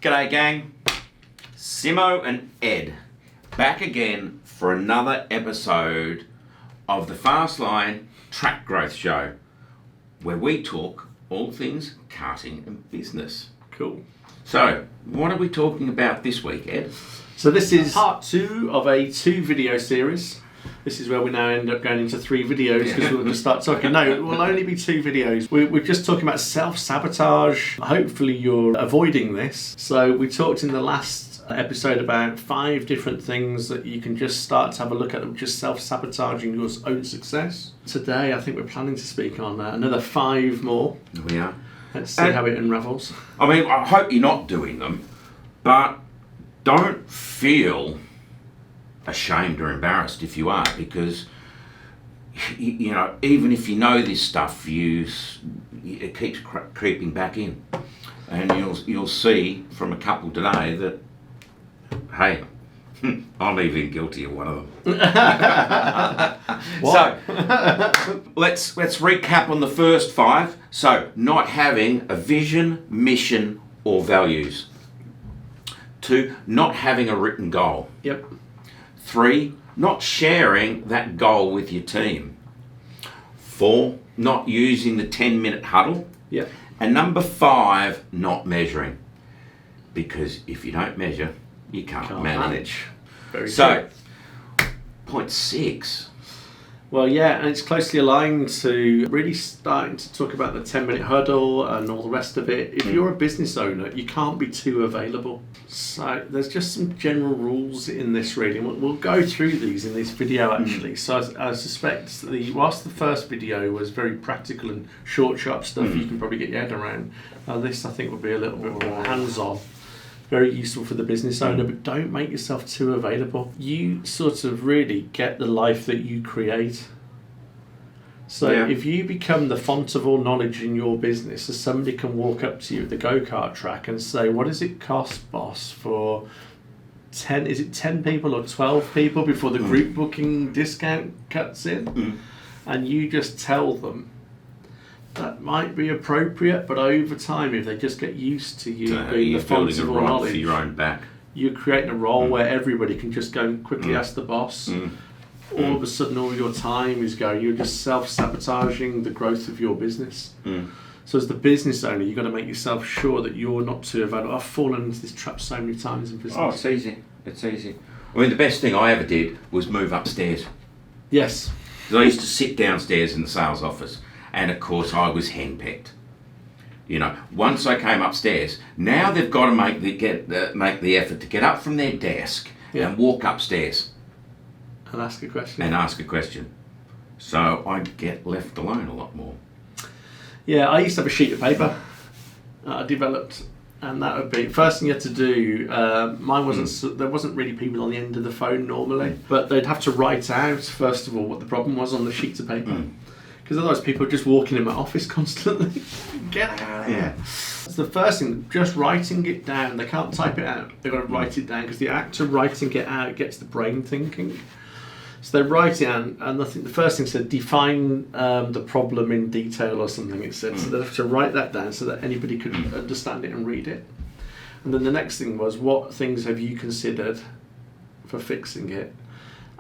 G'day gang, Simo and Ed back again for another episode of the Fastline Track Growth Show, where we talk all things karting and business. Cool. So, what are we talking about this week, Ed? So this is part 2 of a 2-video series. This is where we now end up going into 3 videos because we'll just start talking. No, it will only be 2 videos. We're just talking about self-sabotage. Hopefully you're avoiding this. So we talked in the last episode about 5 different things that you can just start to have a look at, just self-sabotaging your own success. Today I think we're planning to speak on another 5 more. We are. Let's see how it unravels. I mean, I hope you're not doing them, but don't feel ashamed or embarrassed if you are, because you know, even if you know this stuff, it keeps creeping back in, and you'll see from a couple today that, hey, I'm even guilty of one of them. So let's recap on the first 5. So, not having a vision, mission, or values. 2, not having a written goal. Yep. 3, not sharing that goal with your team. 4, not using the 10-minute huddle. Yep. And number 5, not measuring. Because if you don't measure, you can't manage. Very so, point 6. Well, yeah, and it's closely aligned to really starting to talk about the 10-minute huddle and all the rest of it. If you're a business owner, you can't be too available. So there's just some general rules in this really. We'll go through these in this video actually. So I suspect whilst the first video was very practical and short, sharp stuff you can probably get your head around, this I think will be a little bit more hands-on. Very useful for the business owner, but don't make yourself too available. You sort of really get the life that you create. So if you become the font of all knowledge in your business, so somebody can walk up to you at the go-kart track and say, what does it cost, boss, for 10 people or 12 people before the group booking discount cuts in? And you just tell them, that might be appropriate, but over time, if they just get used to you being the font of all knowledge, for your own back, you're creating a role where everybody can just go and quickly ask the boss. All of a sudden, all your time is going. You're just self-sabotaging the growth of your business. So as the business owner, you've got to make yourself sure that you're not too available. I've fallen into this trap so many times in business. Oh, it's easy. It's easy. I mean, the best thing I ever did was move upstairs. Yes. Because I used to sit downstairs in the sales office. And of course, I was henpecked. You know, once I came upstairs, now they've got to make the effort to get up from their desk and walk upstairs and ask a question. So I'd get left alone a lot more. Yeah, I used to have a sheet of paper I developed, and that would be first thing you had to do. Mine wasn't. There wasn't really people on the end of the phone normally, but they'd have to write out first of all what the problem was on the sheets of paper. Because otherwise people are just walking in my office constantly. Get out of here. It's the first thing, just writing it down. They can't type it out. They've got to write it down because the act of writing it out gets the brain thinking. So they write it down, and I think the first thing said, define the problem in detail or something, it said. So they have to write that down so that anybody could understand it and read it. And then the next thing was, what things have you considered for fixing it?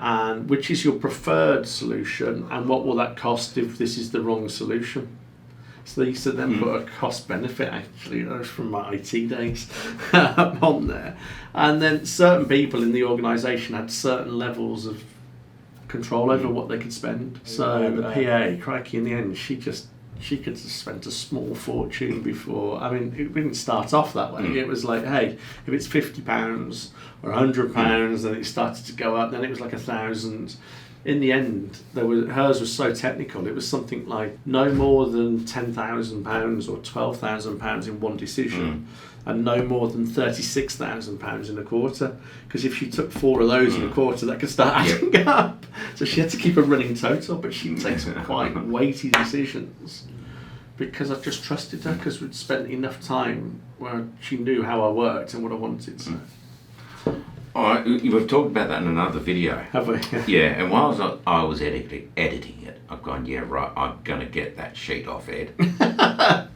And which is your preferred solution, and what will that cost if this is the wrong solution? So they used to then put a cost benefit, actually, that was from my IT days, on there. And then certain people in the organisation had certain levels of control over what they could spend. So the PA, crikey, in the end, she could have spent a small fortune before. I mean, it didn't start off that way. It was like, hey, if it's £50 or £100, then it started to go up. Then it was like £1,000. In the end, hers was so technical. It was something like no more than £10,000 or £12,000 in one decision, and no more than £36,000 in a quarter. Because if she took 4 of those in a quarter, that could start adding up. So she had to keep a running total, but she takes some quite weighty decisions. Because I just trusted her, because we'd spent enough time where she knew how I worked and what I wanted. So. Oh, we've talked about that in another video. Have we? Yeah, and while I was editing it, I've gone, yeah, right, I'm going to get that sheet off Ed, and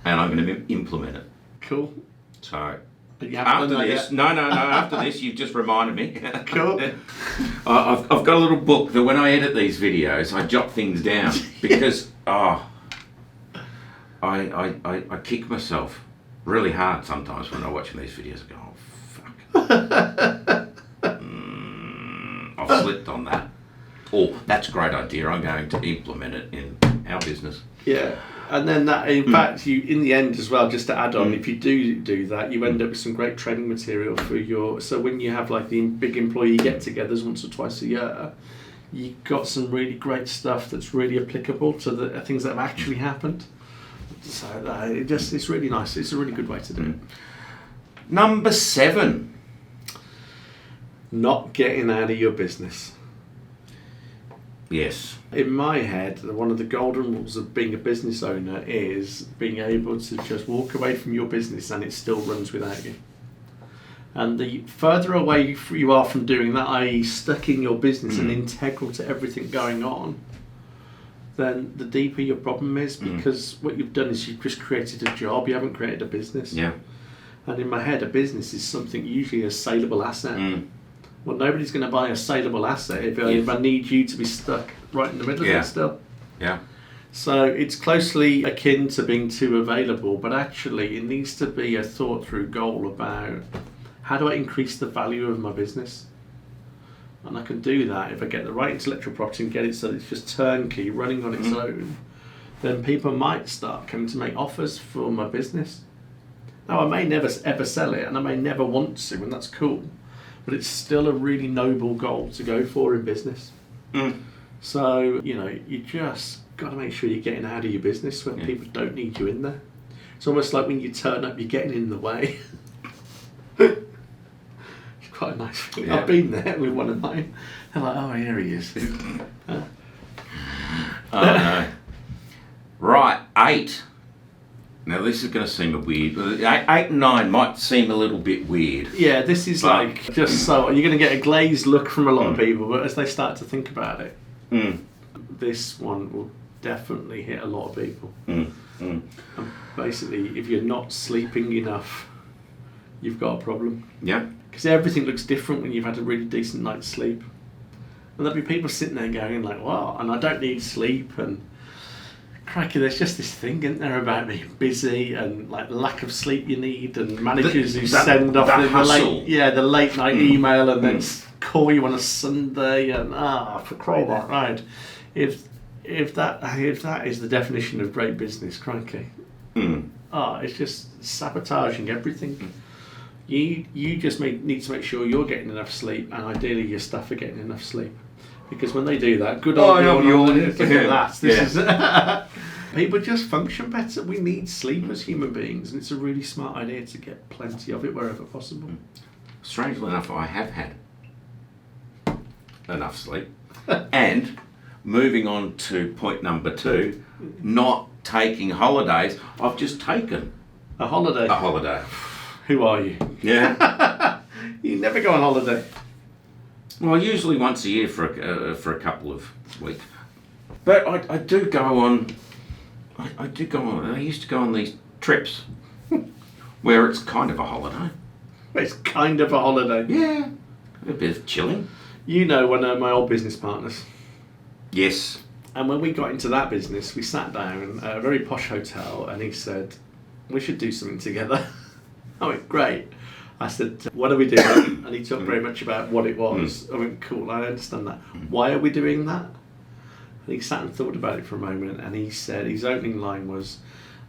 I'm going to implement it. Cool. So, You haven't done that this, yet? no. After this, you've just reminded me. Cool. I've got a little book that when I edit these videos, I jot things down because I kick myself really hard sometimes when I'm watching these videos. I go, oh fuck, I've slipped on that. Oh, that's a great idea. I'm going to implement it in our business. Yeah. And then that, in fact, you in the end as well, just to add on, if you do that, you end up with some great training material for so when you have like the big employee get-togethers once or twice a year, you got some really great stuff that's really applicable to the things that have actually happened. So it's really nice. It's a really good way to do it. Number 7. Not getting out of your business. Yes. In my head, one of the golden rules of being a business owner is being able to just walk away from your business and it still runs without you. And the further away you are from doing that, i.e. stuck in your business and integral to everything going on, then the deeper your problem is, because what you've done is you've just created a job, you haven't created a business. Yeah. And in my head, a business is something usually a saleable asset. Well, nobody's going to buy a saleable asset if I need you to be stuck right in the middle of it still. Yeah. So it's closely akin to being too available, but actually it needs to be a thought through goal about how do I increase the value of my business? And I can do that if I get the right intellectual property and get it so that it's just turnkey, running on its own. Then people might start coming to make offers for my business. Now, I may never ever sell it and I may never want to, and that's cool. But it's still a really noble goal to go for in business. So, you just got to make sure you're getting out of your business when people don't need you in there. It's almost like when you turn up, you're getting in the way. It's quite a nice feeling. Yeah. I've been there with one of mine. They're like, oh, here he is. Oh, no. Right, 8. Now this is going to seem a weird. 8 and 9 might seem a little bit weird. Yeah, this is like just so you're going to get a glazed look from a lot of people, but as they start to think about it, this one will definitely hit a lot of people. And basically, if you're not sleeping enough, you've got a problem. Yeah. Because everything looks different when you've had a really decent night's sleep. And there'll be people sitting there going like, "Wow!" And I don't need sleep and. Crikey, there's just this thing, isn't there, about being busy and like lack of sleep you need, and managers who send off the late night email and then call you on a Sunday and for crying out loud. If that is the definition of great business, crikey. It's just sabotaging everything. You just need to make sure you're getting enough sleep, and ideally your staff are getting enough sleep. Because when they do that, good old look at that. This is people just function better. We need sleep as human beings, and it's a really smart idea to get plenty of it wherever possible. Strangely enough, I have had enough sleep. And moving on to point number 2, not taking holidays. I've just taken a holiday. A holiday. Who are you? Yeah. You never go on holiday. Well, usually once a year for a couple of weeks. But I do go on. I used to go on these trips where it's kind of a holiday. It's kind of a holiday. Yeah, a bit of chilling. You know, one of my old business partners. Yes. And when we got into that business, we sat down at a very posh hotel, and he said, "We should do something together." I went, "Great." I said, "What are we doing?" And he talked very much about what it was. I went, "Cool, I understand that. Why are we doing that?" And he sat and thought about it for a moment, and he said his opening line was,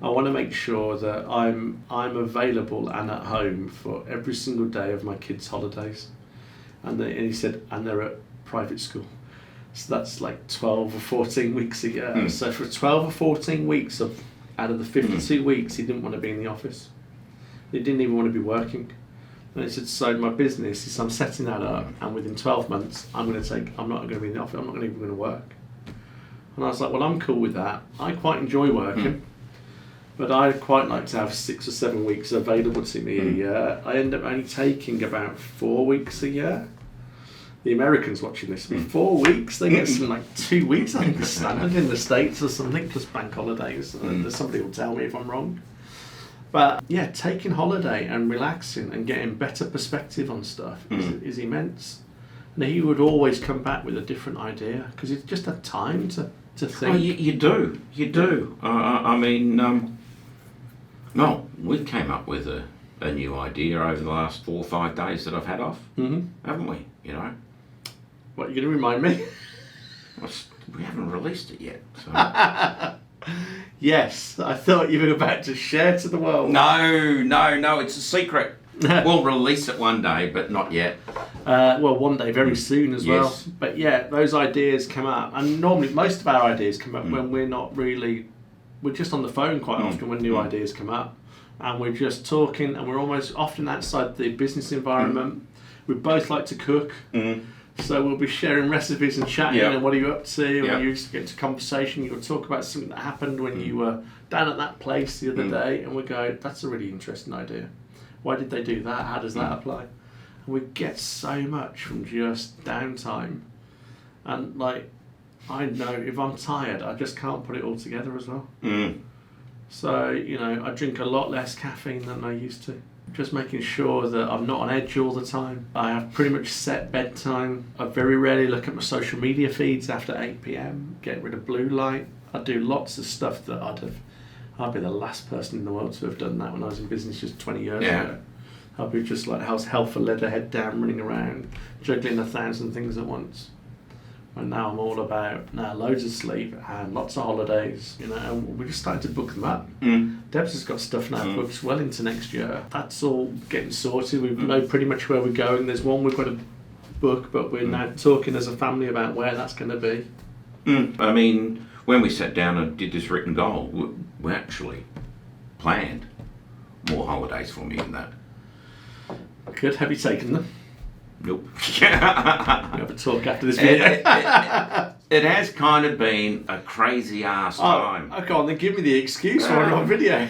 "I want to make sure that I'm available and at home for every single day of my kids' holidays." And he said, "And they're at private school." So that's like 12 or 14 weeks a year. So for 12 or 14 weeks out of the 52 weeks, he didn't want to be in the office. He didn't even want to be working. And he said, "So my business is I'm setting that up, and within 12 months, I'm not going to be in the office. I'm not even going to work." And I was like, "Well, I'm cool with that. I quite enjoy working, but I'd quite like to have 6 or 7 weeks available to me a year." I end up only taking about 4 weeks a year. The Americans watching this, 4 weeks, they get some like 2 weeks, I think, is standard in the States or something, plus bank holidays. Somebody will tell me if I'm wrong. But yeah, taking holiday and relaxing and getting better perspective on stuff is immense. And he would always come back with a different idea because he just had time to think. Oh, you do. I mean, no, we came up with a new idea over the last 4 or 5 days that I've had off, haven't we? You know. What, you're going to remind me? Well, we haven't released it yet. So. Yes, I thought you were about to share to the world. No, it's a secret. We'll release it one day, but not yet. Well, one day, very soon as well. Yes. But yeah, those ideas come up. And normally, most of our ideas come up when we're not really... We're just on the phone quite often when new ideas come up. And we're just talking, and we're almost often outside the business environment. We both like to cook. So we'll be sharing recipes and chatting, and what are you up to? And you just get into conversation, you'll talk about something that happened when you were down at that place the other day, and we go, that's a really interesting idea. Why did they do that? How does that apply? And we get so much from just downtime. And like, I know if I'm tired, I just can't put it all together as well. So, you know, I drink a lot less caffeine than I used to. Just making sure that I'm not on edge all the time. I have pretty much set bedtime. I very rarely look at my social media feeds after 8 p.m. Get rid of blue light. I do lots of stuff that I'd be the last person in the world to have done that when I was in business just 20 years ago. I'd be just like hell for leather, head down, running around, juggling 1,000 things at once. And now I'm all about loads of sleep and lots of holidays, you know, and we're just starting to book them up. Debs has got stuff now booked well into next year. That's all getting sorted. We know pretty much where we're going. There's one we've got to book, but we're now talking as a family about where that's going to be. I mean, when we sat down and did this written goal, we actually planned more holidays for me than that. Good. Have you taken them? Nope. We'll have a talk after this video. It has kind of been a crazy ass time. Oh, go on, then give me the excuse for it on video.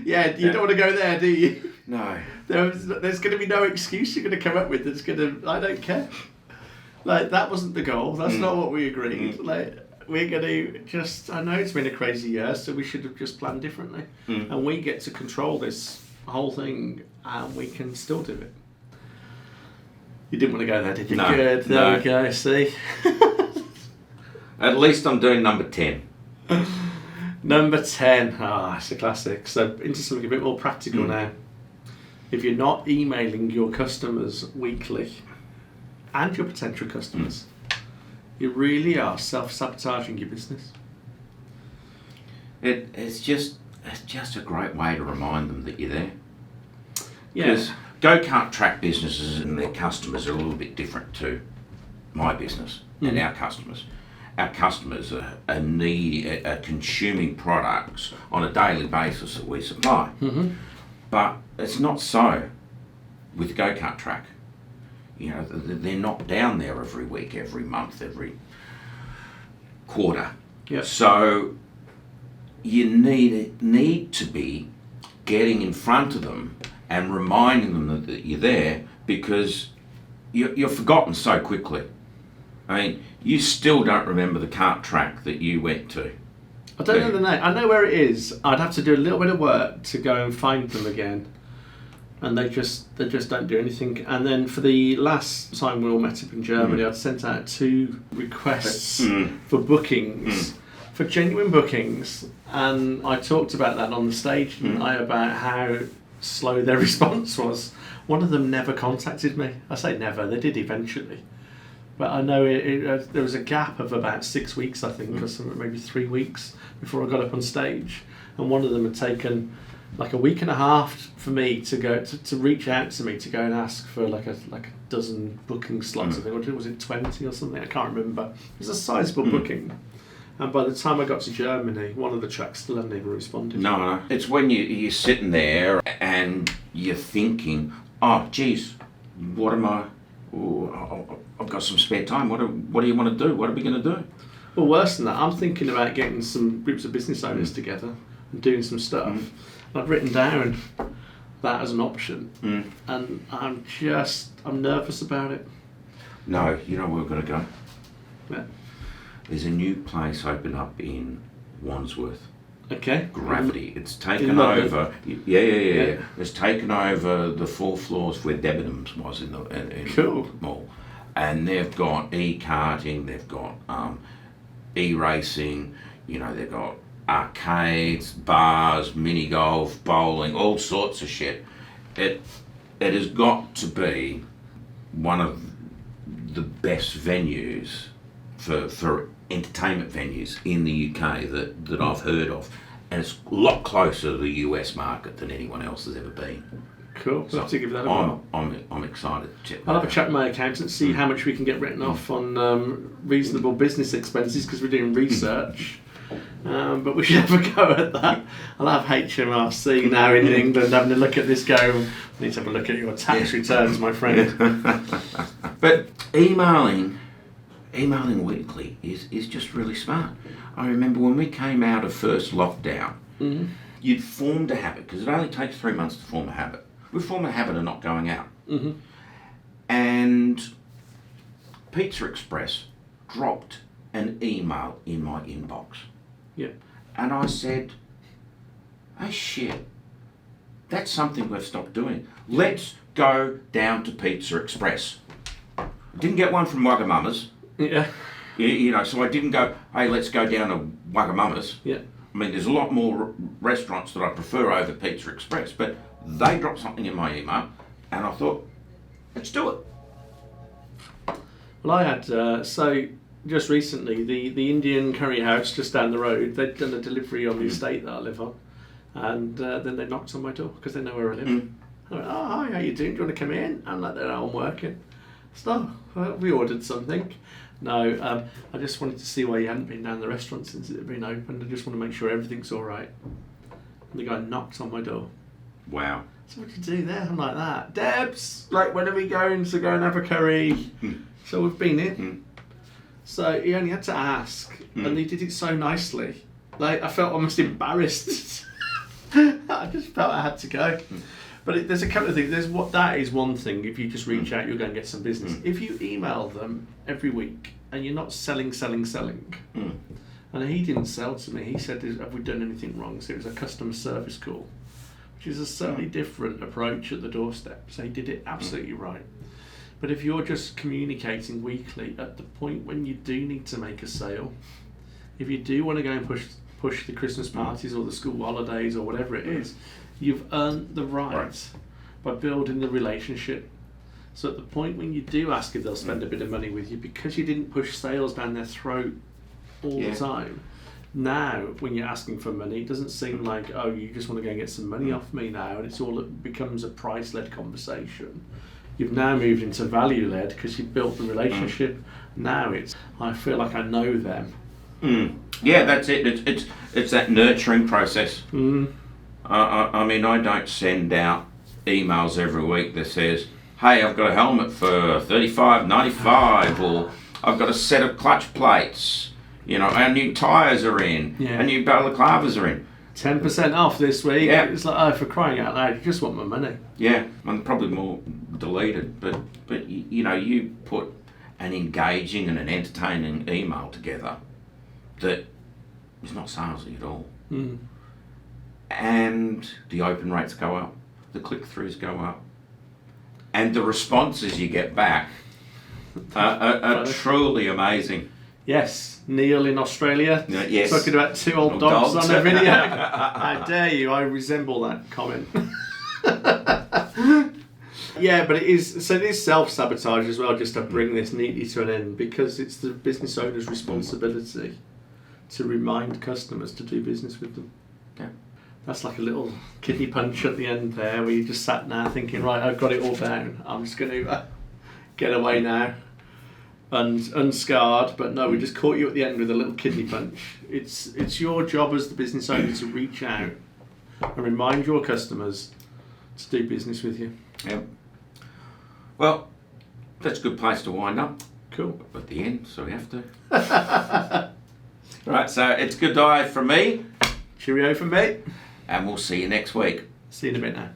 You don't want to go there, do you? No. There's going to be no excuse you're going to come up with that's going to... I don't care. Like, that wasn't the goal. That's not what we agreed. Like, we're going to just... I know it's been a crazy year, so we should have just planned differently. And we get to control this whole thing, and we can still do it. You didn't want to go there, did you? No, Good, there we go, see? At least I'm doing number 10. Number 10. It's a classic. So into something a bit more practical now. If you're not emailing your customers weekly, and your potential customers, you really are self-sabotaging your business. It's just a great way to remind them that you're there. Yeah. Go-kart track businesses and their customers are a little bit different to my business and our customers. Our customers are consuming products on a daily basis that we supply. But it's not so with go-kart track. You know, they're not down there every week, every month, every quarter. Yep. So you need to be getting in front of them and reminding them that you're there, because you're forgotten so quickly. I mean, you still don't remember the kart track that you went to. I don't know the name. I know where it is. I'd have to do a little bit of work to go and find them again. And they just don't do anything. And then for the last time we all met up in Germany, I'd sent out 2 requests for bookings, for genuine bookings. And I talked about that on the stage tonight, about how slow their response was. One of them never contacted me. I say never, they did eventually. But I know there was a gap of about 6 weeks, I think, or something, maybe 3 weeks before I got up on stage. And one of them had taken like a week and a half for me to go to reach out to me to go and ask for like a dozen booking slots. I think, or was it 20 or something? I can't remember. It was a sizable booking. And by the time I got to Germany, one of the tracks still hadn't even responded. No. It's when you're sitting there and you're thinking, oh, geez, what am I... Oh, I've got some spare time. What do you want to do? What are we going to do? Well, worse than that, I'm thinking about getting some groups of business owners together and doing some stuff. I've written down that as an option, and I'm nervous about it. No, you know where we're going to go? Yeah. There's a new place open up in Wandsworth. Okay. Gravity. It's taken In London? over. Yeah. It's taken over the 4 floors where Debenhams was in the Cool. mall, and they've got e-karting. They've got e-racing. You know, they've got arcades, bars, mini golf, bowling, all sorts of shit. It has got to be one of the best venues for entertainment venues in the UK that I've heard of, and it's a lot closer to the US market than anyone else has ever been. Cool. We'll have to give that a whirl. I'm excited to check that I'll have a out. chat with my accountant, see how much we can get written off on reasonable business expenses, because we're doing research. But we should have a go at that. I'll have HMRC now in England having a look at this go. I need to have a look at your tax returns, my friend. But emailing weekly is just really smart. I remember when we came out of first lockdown, you'd formed a habit, because it only takes 3 months to form a habit. We formed a habit of not going out. And Pizza Express dropped an email in my inbox. Yeah. And I said, oh shit, that's something we've stopped doing. Let's go down to Pizza Express. Didn't get one from Wagamama's. Yeah. You know, so I didn't go, hey, let's go down to Wagamama's. Yeah. I mean, there's a lot more restaurants that I prefer over Pizza Express, but they dropped something in my email, and I thought, let's do it. Well, I had, so just recently, the Indian curry house just down the road, they'd done a delivery on the estate that I live on, and then they knocked on my door because they know where I live. I went, oh, hi, how you doing? Do you want to come in? I'm like, no, I'm working. So, we ordered something. No, I just wanted to see why you hadn't been down the restaurant since it had been opened. I just want to make sure everything's all right. And the guy knocked on my door. Wow. So what do you do there? I'm like that. Debs, like, when are we going to go and have a curry? So we've been in. So he only had to ask, and he did it so nicely. Like, I felt almost embarrassed. I just felt I had to go. But there's a couple of things. That is one thing. If you just reach out, you'll go and get some business. If you email them every week and you're not selling, and he didn't sell to me. He said, have we done anything wrong? So it was a customer service call, which is a certainly different approach at the doorstep. So he did it absolutely right. But if you're just communicating weekly at the point when you do need to make a sale, if you do want to go and push the Christmas parties or the school holidays or whatever it is, you've earned the right by building the relationship. So at the point when you do ask if they'll spend a bit of money with you, because you didn't push sales down their throat all the time, now when you're asking for money, it doesn't seem like, oh, you just want to go and get some money off me now, and it becomes a price-led conversation. You've now moved into value-led because you've built the relationship. Now it's, I feel like I know them. Yeah, that's it. It's that nurturing process. I mean, I don't send out emails every week that says, hey, I've got a helmet for $35.95, or I've got a set of clutch plates, you know, our new tyres are in, our new balaclavas are in. 10% off this week. Yeah. It's like, oh, for crying out loud, you just want my money. Yeah, and probably more deleted, but you know, you put an engaging and an entertaining email together that is not salesy at all. And the open rates go up, the click-throughs go up, and the responses you get back are truly amazing. Yes, Neil in Australia, Yes. talking about two old dogs on a video. How dare you, I resemble that comment. Yeah, but it is self-sabotage as well, just to bring this neatly to an end, because it's the business owner's responsibility to remind customers to do business with them. Yeah. That's like a little kidney punch at the end there, where you just sat now thinking, right, I've got it all down. I'm just going to get away now, unscarred. But no, we just caught you at the end with a little kidney punch. It's your job as the business owner to reach out and remind your customers to do business with you. Yeah. Well, that's a good place to wind up. Cool. At the end, so we have to. Right, so it's goodbye from me. Cheerio from me. And we'll see you next week. See you in a bit now.